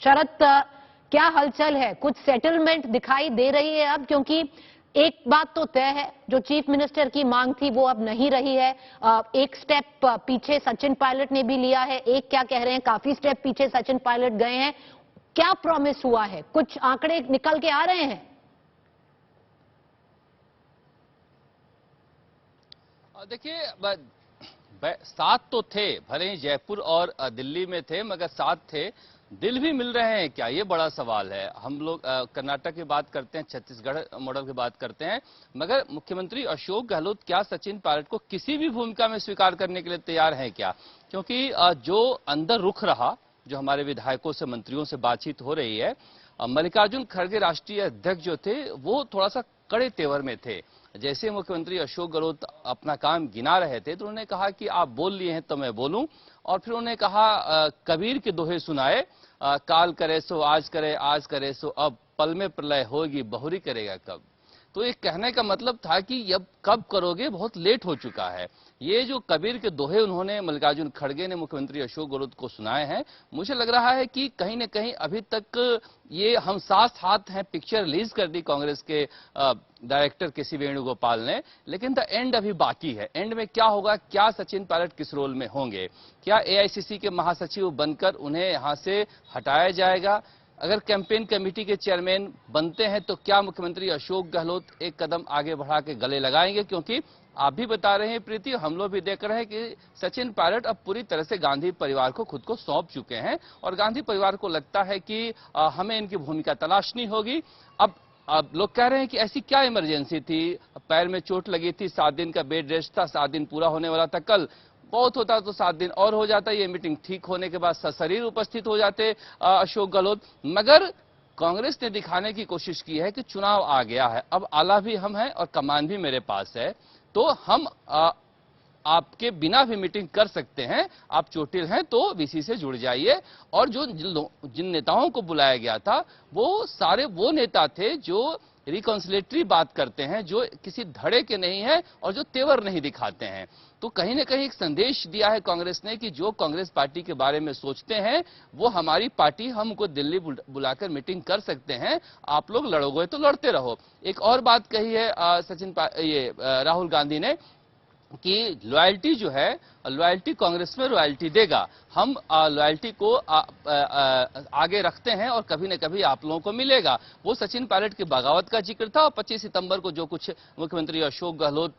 शरद, क्या हलचल है? कुछ सेटलमेंट दिखाई दे रही है अब? क्योंकि एक बात तो तय है, जो चीफ मिनिस्टर की मांग थी वो अब नहीं रही है। एक स्टेप पीछे सचिन पायलट ने भी लिया है, एक क्या कह रहे हैं, काफी स्टेप पीछे सचिन पायलट गए हैं। क्या प्रॉमिस हुआ है? कुछ आंकड़े निकल के आ रहे हैं? देखिए, साथ तो थे, भले ही जयपुर और दिल्ली में थे, मगर साथ थे। दिल भी मिल रहे हैं क्या, ये बड़ा सवाल है। हम लोग कर्नाटक की बात करते हैं, छत्तीसगढ़ मॉडल की बात करते हैं, मगर मुख्यमंत्री अशोक गहलोत क्या सचिन पायलट को किसी भी भूमिका में स्वीकार करने के लिए तैयार हैं क्या? क्योंकि जो अंदर रुख रहा, जो हमारे विधायकों से, मंत्रियों से बातचीत हो रही है, मल्लिकार्जुन खड़गे राष्ट्रीय अध्यक्ष जो थे वो थोड़ा सा कड़े तेवर में थे। जैसे मुख्यमंत्री अशोक गहलोत अपना काम गिना रहे थे तो उन्होंने कहा कि आप बोल लिए हैं तो मैं बोलूं, और फिर उन्होंने कहा कबीर के दोहे सुनाए, काल करे सो आज करे सो अब, पल में प्रलय होगी बहुरी करेगा कब। तो ये कहने का मतलब था कि अब कब करोगे, बहुत लेट हो चुका है। ये जो कबीर के दोहे उन्होंने, मल्लिकार्जुन खड़गे ने मुख्यमंत्री अशोक गहलोत को सुनाए हैं, मुझे लग रहा है कि कहीं न कहीं अभी तक ये हम साथ हाथ हैं पिक्चर रिलीज कर दी कांग्रेस के डायरेक्टर केसी वेणुगोपाल ने, लेकिन द एंड अभी बाकी है। एंड में क्या होगा, क्या सचिन पायलट किस रोल में होंगे? क्या एआईसीसी के महासचिव बनकर उन्हें यहां से हटाया जाएगा? अगर कैंपेन कमेटी के चेयरमैन बनते हैं तो क्या मुख्यमंत्री अशोक गहलोत एक कदम आगे बढ़ा के गले लगाएंगे? क्योंकि आप भी बता रहे हैं प्रीति, हम लोग भी देख रहे हैं कि सचिन पायलट अब पूरी तरह से गांधी परिवार को खुद को सौंप चुके हैं, और गांधी परिवार को लगता है कि हमें इनकी भूमिका तलाशनी होगी। अब लोग कह रहे हैं कि ऐसी क्या इमरजेंसी थी, पैर में चोट लगी थी, 7 दिन का बेड रेस्ट था, 7 दिन पूरा होने वाला था कल, बहुत होता तो 7 दिन और हो जाता, ये मीटिंग ठीक होने के बाद सशरीर उपस्थित हो जाते अशोक गहलोत। मगर कांग्रेस ने दिखाने की कोशिश की है कि चुनाव आ गया है, अब आला भी हम हैं और कमान भी मेरे पास है, तो हम आपके बिना भी मीटिंग कर सकते हैं। आप चोटिल हैं तो वीसी से जुड़ जाइए। और जिन नेताओं को बुलाया गया था वो सारे वो नेता थे जो रिकॉन्सिलेटरी बात करते हैं, जो किसी धड़े के नहीं है और जो तेवर नहीं दिखाते हैं। तो कहीं ना कहीं एक संदेश दिया है कांग्रेस ने कि जो कांग्रेस पार्टी के बारे में सोचते हैं वो हमारी पार्टी, हम उनको दिल्ली बुलाकर मीटिंग कर सकते हैं, आप लोग लड़ोगे तो लड़ते रहो। एक और बात कही है राहुल गांधी ने कि लॉयल्टी जो है, लॉयल्टी कांग्रेस में रॉयल्टी देगा, हम लॉयल्टी को आगे रखते हैं और कभी न कभी आप लोगों को मिलेगा। वो सचिन पायलट की बगावत का जिक्र था, और 25 सितंबर को जो कुछ मुख्यमंत्री अशोक गहलोत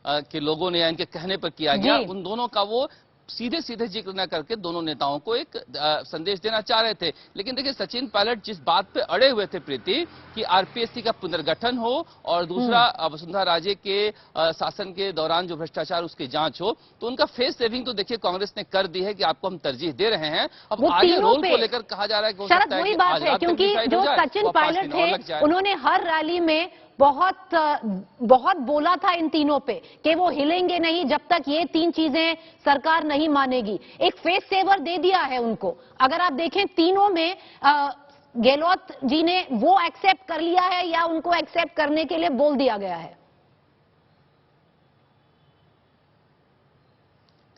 के लोगों ने या इनके कहने पर किया गया, उन दोनों का वो सीधे सीधे जिक्र न करके दोनों नेताओं को एक संदेश देना चाह रहे थे। लेकिन देखिए, सचिन पायलट जिस बात पे अड़े हुए थे प्रीति कि आरपीएससी का पुनर्गठन हो और दूसरा वसुंधरा राजे के शासन के दौरान जो भ्रष्टाचार उसकी जांच हो, तो उनका फेस सेविंग तो देखिए कांग्रेस ने कर दी है कि आपको हम तरजीह दे रहे हैं। अब आगे रोल को लेकर कहा जा रहा है कि हो सकता है कि आज रात तक डिसाइड हो जाए, सचिन पायलट थे उन्होंने हर रैली में बहुत बोला था इन तीनों पे कि वो हिलेंगे नहीं जब तक ये 3 चीजें सरकार नहीं मानेगी। एक फेस सेवर दे दिया है उनको। अगर आप देखें तीनों में गहलोत जी ने वो एक्सेप्ट कर लिया है या उनको एक्सेप्ट करने के लिए बोल दिया गया है?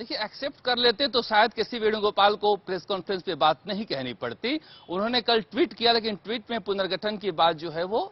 देखिए, एक्सेप्ट कर लेते तो शायद केसी वेणुगोपाल को प्रेस कॉन्फ्रेंस पे बात नहीं कहनी पड़ती। उन्होंने कल ट्वीट किया, लेकिन ट्वीट में पुनर्गठन की बात जो है वो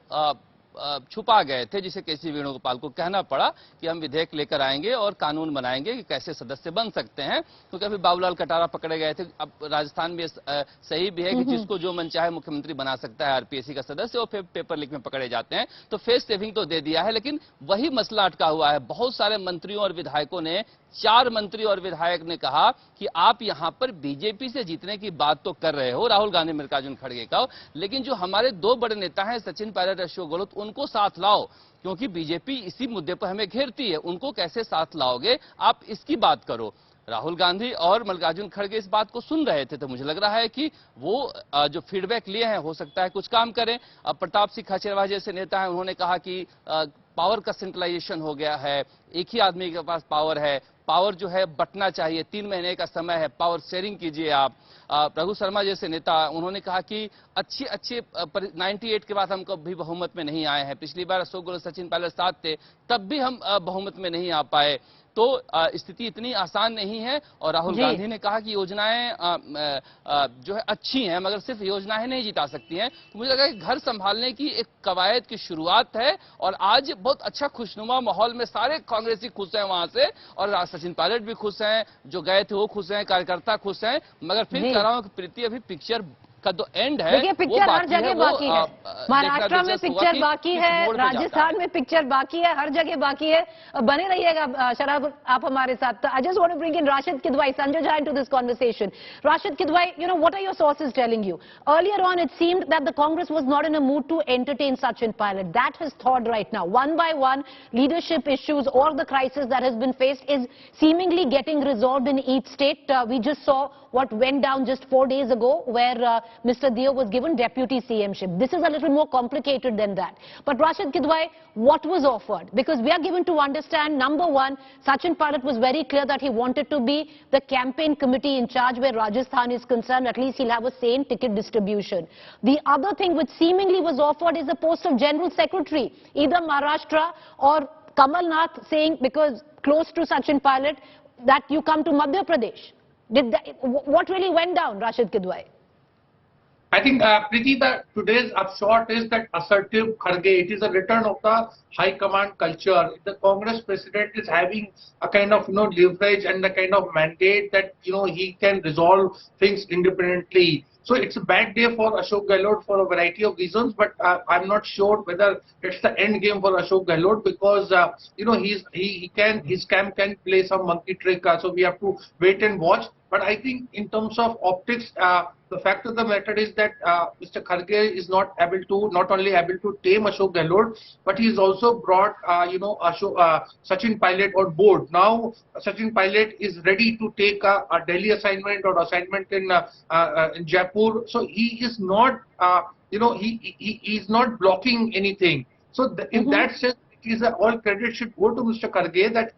छुपा गए थे, जिसे केसी वेणुगोपाल को कहना पड़ा कि हम विधेयक लेकर आएंगे और कानून बनाएंगे कि कैसे सदस्य बन सकते हैं। क्योंकि अभी बाबूलाल कटारा पकड़े गए थे। अब राजस्थान में सही भी है कि जिसको जो मन चाहे मुख्यमंत्री बना सकता है आरपीएससी का सदस्य, और फिर पेपर लीक में पकड़े जाते हैं। तो फेस सेविंग तो दे दिया है, लेकिन वही मसला अटका हुआ है। बहुत सारे मंत्रियों और विधायकों ने, 4 मंत्री और विधायक ने कहा कि आप यहां पर बीजेपी से जीतने की बात तो कर रहे हो, राहुल गांधी, मल्लिकार्जुन खड़गे का, लेकिन जो हमारे 2 बड़े नेता हैं सचिन पायलट, अशोक गहलोत, उनको साथ लाओ, क्योंकि बीजेपी इसी मुद्दे पर हमें घेरती है। उनको कैसे साथ लाओगे, आप इसकी बात करो। राहुल गांधी और मल्लिकार्जुन खड़गे इस बात को सुन रहे थे, तो मुझे लग रहा है कि वो जो फीडबैक लिए हैं हो सकता है कुछ काम करें। प्रताप सिंह खाचरियावास जैसे नेता हैं, उन्होंने कहा कि पावर का सेंट्रलाइजेशन हो गया है, एक ही आदमी के पास पावर है, पावर जो है बंटना चाहिए, 3 महीने का समय है, पावर शेयरिंग कीजिए आप। रघु शर्मा जैसे नेता, उन्होंने कहा कि अच्छे 98 के बाद हम कभी बहुमत में नहीं आए हैं। पिछली बार अशोक गहलोत, सचिन पायलट साथ थे, तब भी हम बहुमत में नहीं आ पाए। तो स्थिति इतनी आसान नहीं है। और राहुल गांधी ने कहा कि योजनाएं जो है अच्छी हैं, मगर सिर्फ योजनाएं नहीं जिता सकती हैं। तो मुझे लगा कि घर संभालने की एक कवायद की शुरुआत है और आज बहुत अच्छा खुशनुमा माहौल में सारे कांग्रेसी खुश हैं वहां से, और सचिन पायलट भी खुश हैं, जो गए थे वो खुश हैं, कार्यकर्ता खुश हैं। मगर फिर कह रहा हूं कि प्रीति, अभी पिक्चर का तो एंड है, देखिए पिक्चर हर जगह बाकी है। महाराष्ट्र में पिक्चर बाकी है, राजस्थान में पिक्चर बाकी है, हर जगह बाकी है। बने रहिएगा शराब आप हमारे साथ। I just want to bring in Rashid Kidwai, Sanjay Jha into this conversation. Rashid Kidwai, what are your sources telling you? Earlier on, it seemed that the Congress was not in a mood to entertain Sachin Pilot. That has thawed right now. One by one, leadership issues or the crisis that has been faced is seemingly getting resolved in each state. We just saw what went down just 4 days ago, where Mr. Dio was given deputy CM-ship. This is a little more complicated than that. But Rashid Kidwai, what was offered? Because we are given to understand, number one, Sachin Pilot was very clear that he wanted to be the campaign committee in charge where Rajasthan is concerned. At least he'll have a sane ticket distribution. The other thing which seemingly was offered is the post of General Secretary, either Maharashtra or Kamal Nath saying, because close to Sachin Pilot, that you come to Madhya Pradesh. What really went down, Rashid Kidwai? I think, Preeti, today's upshot is that assertive Kharge, it is a return of the high command culture. The Congress president is having a kind of, leverage and a kind of mandate that, he can resolve things independently. So it's a bad day for Ashok Gehlot for a variety of reasons, but I'm not sure whether it's the end game for Ashok Gehlot, because his camp can play some monkey trick. So we have to wait and watch. But I think in terms of optics, the fact of the matter is that Mr. Kharge is not only able to tame Ashok Gehlot, but he has also brought Sachin Pilot on board. Now Sachin Pilot is ready to take a Delhi assignment or assignment in Jaipur. So he is not, he is not blocking anything. So in that sense, all credit should go to Mr. Kharge that,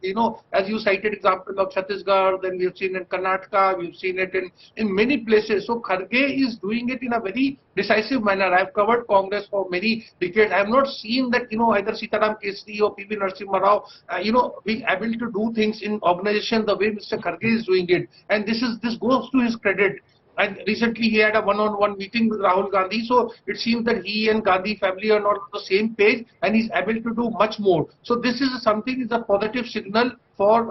as you cited example of Chhattisgarh, then we've seen in Karnataka, we've seen it in many places. So Kharge is doing it in a very decisive manner. I've covered Congress for many decades. I have not seen that, either Sitaram Kesri or PV Narasimha Rao, being able to do things in organization the way Mr. Kharge is doing it. And this goes to his credit. And recently he had a one-on-one meeting with Rahul Gandhi. So it seems that he and Gandhi family are not on the same page, and he's able to do much more. So this is is a positive signal for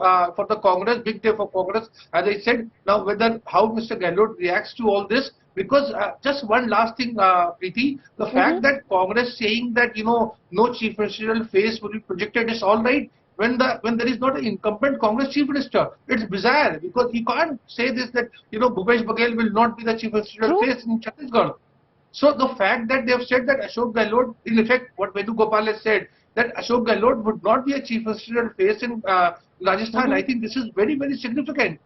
the Congress, big day for Congress, as I said. Now how Mr. Gehlot reacts to all this, because just one last thing, Preeti, the fact that Congress saying that, no chief ministerial face will be projected is all right. When there is not an incumbent Congress chief minister, it's bizarre, because you can't say this that Bhupesh Baghel will not be the chief ministerial face in Chhattisgarh. So the fact that they have said that Ashok Gehlot, in effect, what Venugopal has said, that Ashok Gehlot would not be a chief ministerial face in Rajasthan, I think this is very, very significant.